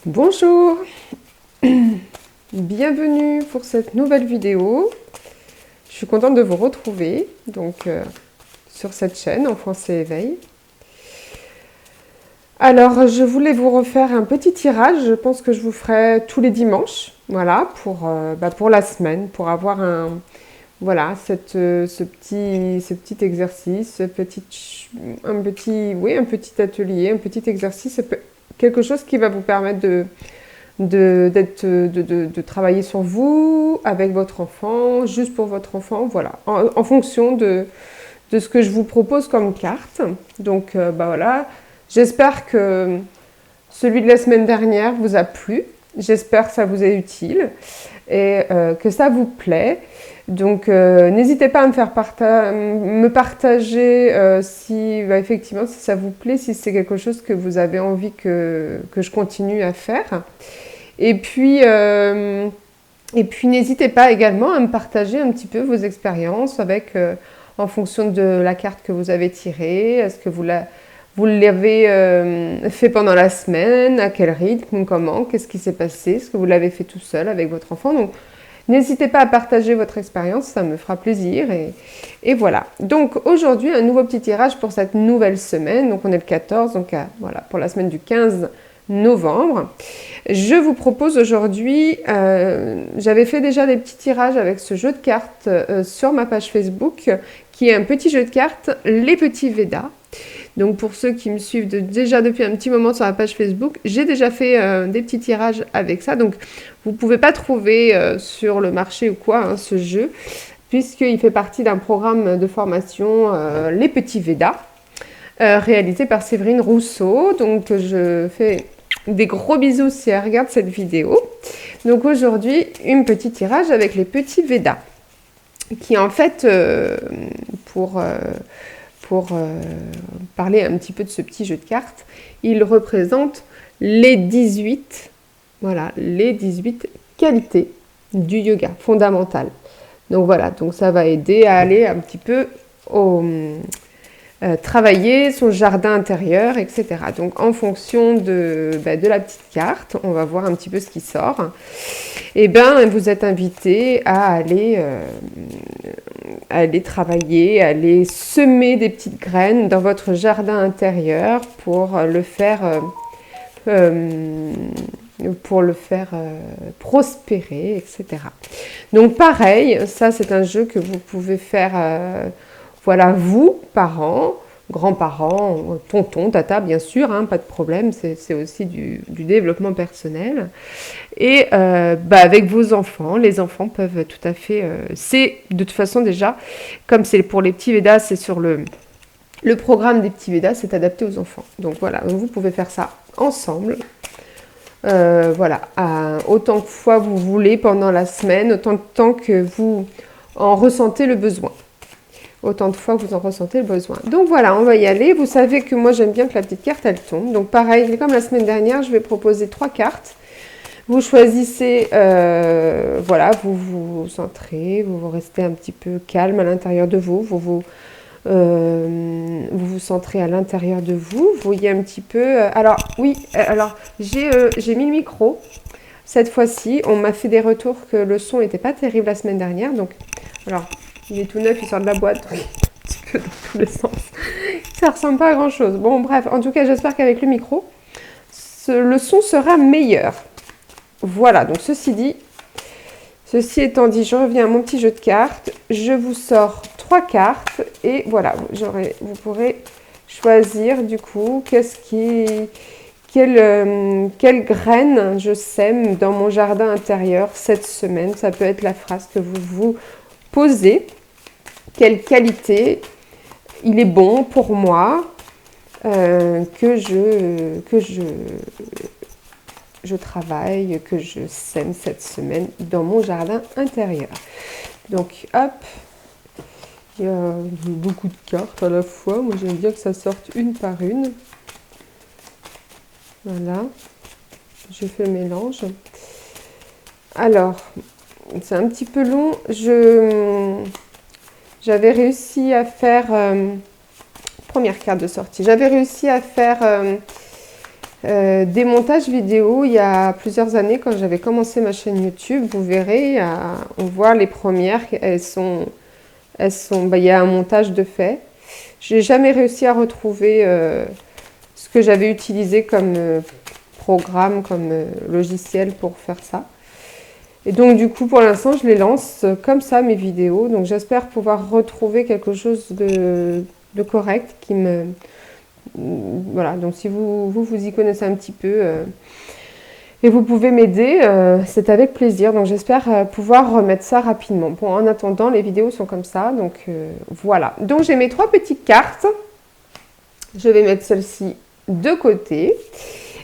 Bonjour, bienvenue pour cette nouvelle vidéo. Je suis contente de vous retrouver sur cette chaîne Enfance et Éveil. Alors, je voulais vous refaire un petit tirage. Je pense que je vous ferai tous les dimanches, voilà, pour la semaine, pour avoir ce petit exercice, un petit atelier, un petit exercice, quelque chose qui va vous permettre de travailler sur vous, avec votre enfant, juste pour votre enfant, voilà, en fonction de ce que je vous propose comme carte. Donc, voilà, j'espère que celui de la semaine dernière vous a plu, j'espère que ça vous est utile et que ça vous plaît. Donc, n'hésitez pas à me partager effectivement, si ça vous plaît, si c'est quelque chose que vous avez envie que je continue à faire. Et puis n'hésitez pas également à me partager un petit peu vos expériences en fonction de la carte que vous avez tirée. Est-ce que vous l'avez fait pendant la semaine? À quel rythme? Comment? Qu'est-ce qui s'est passé? Est-ce que vous l'avez fait tout seul avec votre enfant? Donc, n'hésitez pas à partager votre expérience, ça me fera plaisir. Et voilà. Donc, aujourd'hui, un nouveau petit tirage pour cette nouvelle semaine. Donc, on est le 14, pour la semaine du 15 novembre. Je vous propose aujourd'hui, j'avais fait déjà des petits tirages avec ce jeu de cartes sur ma page Facebook, qui est un petit jeu de cartes, les petits Védas. Donc pour ceux qui me suivent déjà depuis un petit moment sur la page Facebook, j'ai déjà fait des petits tirages avec ça. Donc vous ne pouvez pas trouver sur le marché ou quoi ce jeu, puisqu'il fait partie d'un programme de formation, les petits Védas, réalisé par Séverine Rousseau. Donc je fais des gros bisous si elle regarde cette vidéo. Donc aujourd'hui, un petit tirage avec les petits Védas, qui en fait, pour parler un petit peu de ce petit jeu de cartes, il représente les 18 qualités du yoga fondamental. Donc voilà, donc ça va aider à aller un petit peu travailler son jardin intérieur, etc. Donc en fonction de la petite carte, on va voir un petit peu ce qui sort. Et vous êtes invité à aller travailler, à aller semer des petites graines dans votre jardin intérieur pour le faire prospérer, etc. Donc pareil, ça c'est un jeu que vous pouvez faire, vous, parents, grands-parents, tonton, tata, bien sûr, pas de problème, c'est aussi du développement personnel. Et avec vos enfants, les enfants peuvent tout à fait... c'est de toute façon déjà, comme c'est pour les petits Védas, c'est sur le programme des petits Védas, c'est adapté aux enfants. Donc voilà, vous pouvez faire ça ensemble. Autant de fois vous voulez pendant la semaine, autant de temps que vous en ressentez le besoin. Autant de fois que vous en ressentez le besoin. Donc voilà, on va y aller. Vous savez que moi j'aime bien que la petite carte elle tombe. Donc pareil, comme la semaine dernière, je vais proposer 3 cartes. Vous choisissez, vous vous centrez, vous vous restez un petit peu calme à l'intérieur de vous. Vous vous centrez à l'intérieur de vous. Vous voyez un petit peu... j'ai mis le micro. Cette fois-ci, on m'a fait des retours que le son n'était pas terrible la semaine dernière. Donc, alors, il est tout neuf, il sort de la boîte, un petit peu dans tous les sens. Ça ressemble pas à grand-chose. Bon, bref, en tout cas, j'espère qu'avec le micro, le son sera meilleur. Voilà, donc ceci étant dit, je reviens à mon petit jeu de cartes. Je vous sors 3 cartes et voilà, vous pourrez choisir du coup quelle graine je sème dans mon jardin intérieur cette semaine. Ça peut être la phrase que vous vous posez. Quelle qualité il est bon pour moi que je travaille, que je sème cette semaine dans mon jardin intérieur. Donc hop, il y a beaucoup de cartes à la fois. Moi j'aime bien que ça sorte une par une. Voilà, je fais le mélange. Alors, c'est un petit peu long. J'avais réussi à faire... première carte de sortie. J'avais réussi à faire des montages vidéo il y a plusieurs années quand j'avais commencé ma chaîne YouTube. Vous verrez, on voit les premières, il y a un montage de fait. Je n'ai jamais réussi à retrouver ce que j'avais utilisé comme programme, comme logiciel pour faire ça. Et donc du coup, pour l'instant, je les lance comme ça, mes vidéos. Donc j'espère pouvoir retrouver quelque chose de correct qui me... Voilà, donc si vous y connaissez un petit peu et vous pouvez m'aider, c'est avec plaisir. Donc j'espère pouvoir remettre ça rapidement. Bon, en attendant, les vidéos sont comme ça, donc voilà. Donc j'ai mes 3 petites cartes. Je vais mettre celle-ci de côté.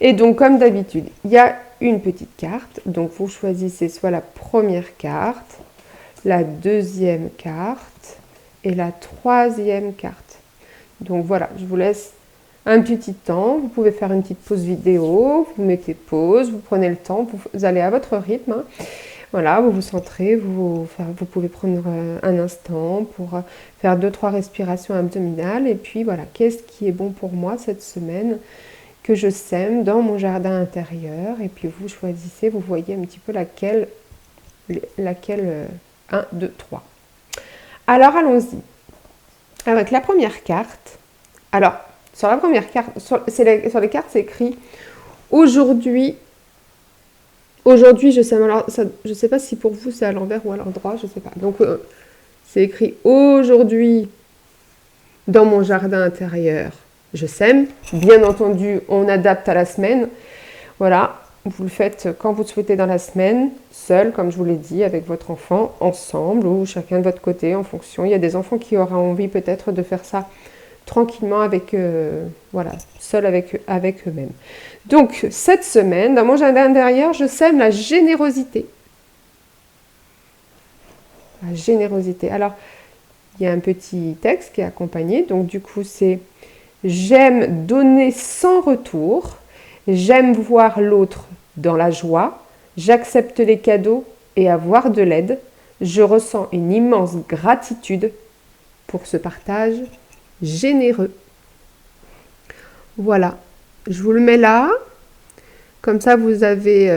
Et donc comme d'habitude, il y a une petite carte. Donc vous choisissez soit la première carte, la deuxième carte et la troisième carte. Donc voilà, je vous laisse un petit temps. Vous pouvez faire une petite pause vidéo, vous mettez pause, vous prenez le temps, vous allez à votre rythme. Hein. Voilà, vous vous centrez, vous pouvez prendre un instant pour faire 2-3 respirations abdominales. Et puis voilà, qu'est-ce qui est bon pour moi cette semaine que je sème dans mon jardin intérieur. Et puis vous choisissez, vous voyez un petit peu laquelle 1, 2, 3. Alors allons-y. Avec la première carte. Alors, sur la première carte, sur les cartes, c'est écrit aujourd'hui. Aujourd'hui, je sème. Alors, je ne sais pas si pour vous c'est à l'envers ou à l'endroit, je ne sais pas. Donc, c'est écrit aujourd'hui dans mon jardin intérieur. Je sème. Bien entendu, on adapte à la semaine. Voilà, vous le faites quand vous le souhaitez dans la semaine, seul, comme je vous l'ai dit, avec votre enfant, ensemble, ou chacun de votre côté, en fonction. Il y a des enfants qui auront envie peut-être de faire ça tranquillement avec, voilà, seul avec eux-mêmes. Donc, cette semaine, dans mon jardin intérieur, je sème la générosité. La générosité. Alors, il y a un petit texte qui est accompagné. Donc, du coup, c'est « J'aime donner sans retour. J'aime voir l'autre dans la joie. J'accepte les cadeaux et avoir de l'aide. Je ressens une immense gratitude pour ce partage généreux. » Voilà, je vous le mets là. Comme ça, vous avez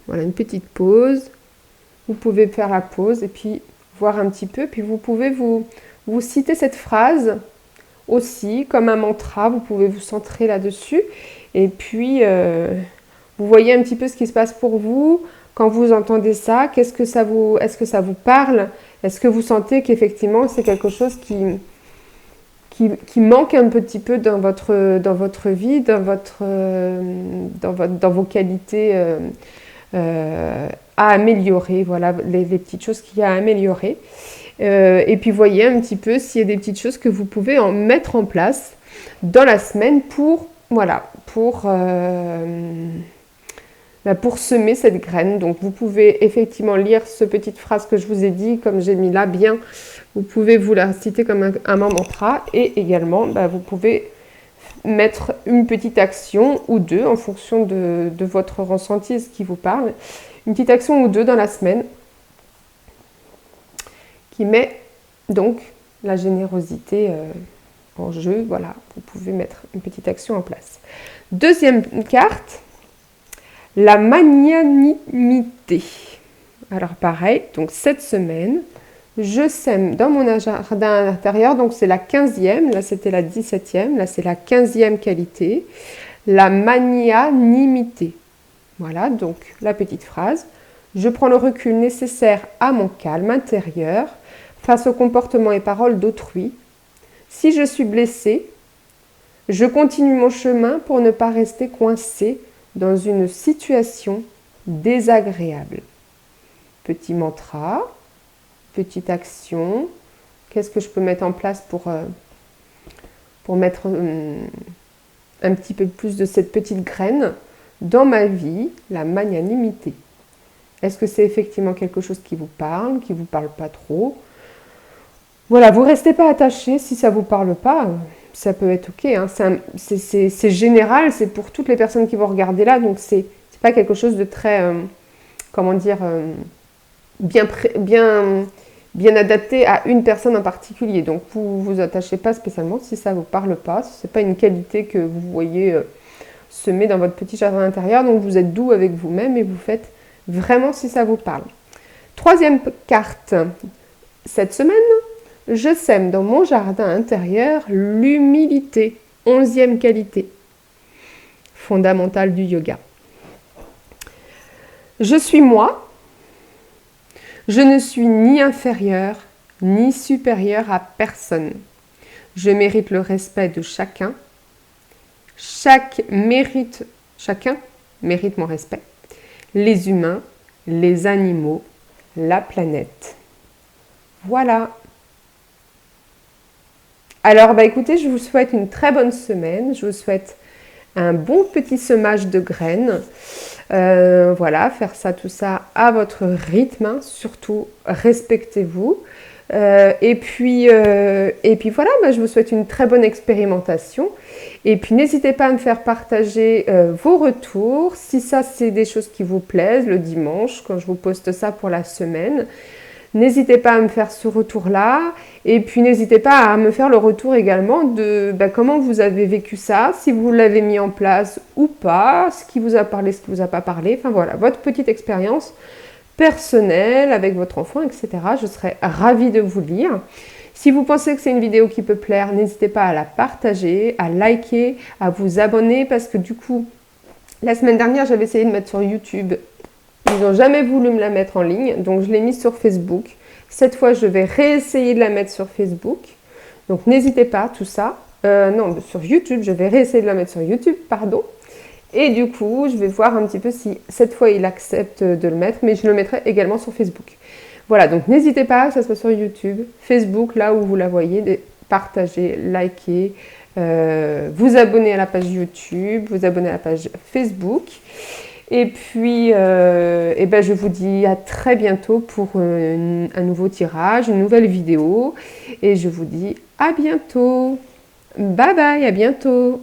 voilà, une petite pause. Vous pouvez faire la pause et puis voir un petit peu. Puis vous pouvez vous citer cette phrase aussi comme un mantra. Vous pouvez vous centrer là-dessus. Et puis, vous voyez un petit peu ce qui se passe pour vous. Quand vous entendez ça, est-ce que ça vous parle? Est-ce que vous sentez qu'effectivement, c'est quelque chose qui manque un petit peu dans votre vie, dans vos qualités à améliorer, voilà, les petites choses qu'il y a à améliorer. Et puis voyez un petit peu s'il y a des petites choses que vous pouvez mettre en place dans la semaine pour semer cette graine. Donc vous pouvez effectivement lire cette petite phrase que je vous ai dit, comme j'ai mis là bien. Vous pouvez vous la citer comme un mantra et également vous pouvez mettre une petite action ou deux en fonction de votre ressenti, ce qui vous parle. Une petite action ou deux dans la semaine qui met donc la générosité en jeu. Voilà, vous pouvez mettre une petite action en place. Deuxième carte, la magnanimité. Alors pareil, donc cette semaine, je sème dans mon jardin intérieur, donc c'est la 15e, là c'était la 17e, là c'est la 15e qualité, la magnanimité. Voilà, donc la petite phrase. Je prends le recul nécessaire à mon calme intérieur face aux comportements et paroles d'autrui. Si je suis blessée, je continue mon chemin pour ne pas rester coincée dans une situation désagréable. Petit mantra, petite action. Qu'est-ce que je peux mettre en place pour mettre un petit peu plus de cette petite graine dans ma vie, la magnanimité? Est-ce que c'est effectivement quelque chose qui vous parle pas trop? Voilà, vous ne restez pas attaché. Si ça ne vous parle pas, ça peut être ok. Hein. C'est général, c'est pour toutes les personnes qui vont regarder là. Donc, c'est pas quelque chose de très, comment dire, bien bien adapté à une personne en particulier. Donc, vous vous attachez pas spécialement si ça ne vous parle pas. Si ce n'est pas une qualité que vous voyez semer dans votre petit jardin intérieur. Donc, vous êtes doux avec vous-même et vous faites vraiment si ça vous parle. Troisième carte. Cette semaine, je sème dans mon jardin intérieur l'humilité. 11e qualité fondamentale du yoga. Je suis moi. Je ne suis ni inférieur ni supérieur à personne. Je mérite le respect de chacun. Chacun mérite mon respect. Les humains, les animaux, la planète. Voilà. Alors, écoutez, je vous souhaite une très bonne semaine. Je vous souhaite un bon petit semage de graines. Voilà, faire ça, tout ça à votre rythme. Hein. Surtout, respectez-vous. Et puis voilà, je vous souhaite une très bonne expérimentation. Et puis, n'hésitez pas à me faire partager vos retours. Si ça, c'est des choses qui vous plaisent, le dimanche, quand je vous poste ça pour la semaine. N'hésitez pas à me faire ce retour-là. Et puis, n'hésitez pas à me faire le retour également de comment vous avez vécu ça, si vous l'avez mis en place ou pas, ce qui vous a parlé, ce qui vous a pas parlé. Enfin voilà, votre petite expérience personnelle avec votre enfant, etc. Je serais ravie de vous lire. Si vous pensez que c'est une vidéo qui peut plaire, n'hésitez pas à la partager, à liker, à vous abonner parce que du coup, la semaine dernière, j'avais essayé de mettre sur YouTube. Ils n'ont jamais voulu me la mettre en ligne, donc je l'ai mise sur Facebook. Cette fois, je vais réessayer de la mettre sur Facebook. Donc, n'hésitez pas, tout ça. Non, sur YouTube, je vais réessayer de la mettre sur YouTube, pardon. Et du coup, je vais voir un petit peu si cette fois, il accepte de le mettre, mais je le mettrai également sur Facebook. Voilà, donc n'hésitez pas, que ce soit sur YouTube, Facebook, là où vous la voyez, partagez, likez, vous abonnez à la page YouTube, vous abonnez à la page Facebook. Et puis, je vous dis à très bientôt pour un nouveau tirage, une nouvelle vidéo. Et je vous dis à bientôt. Bye bye, à bientôt.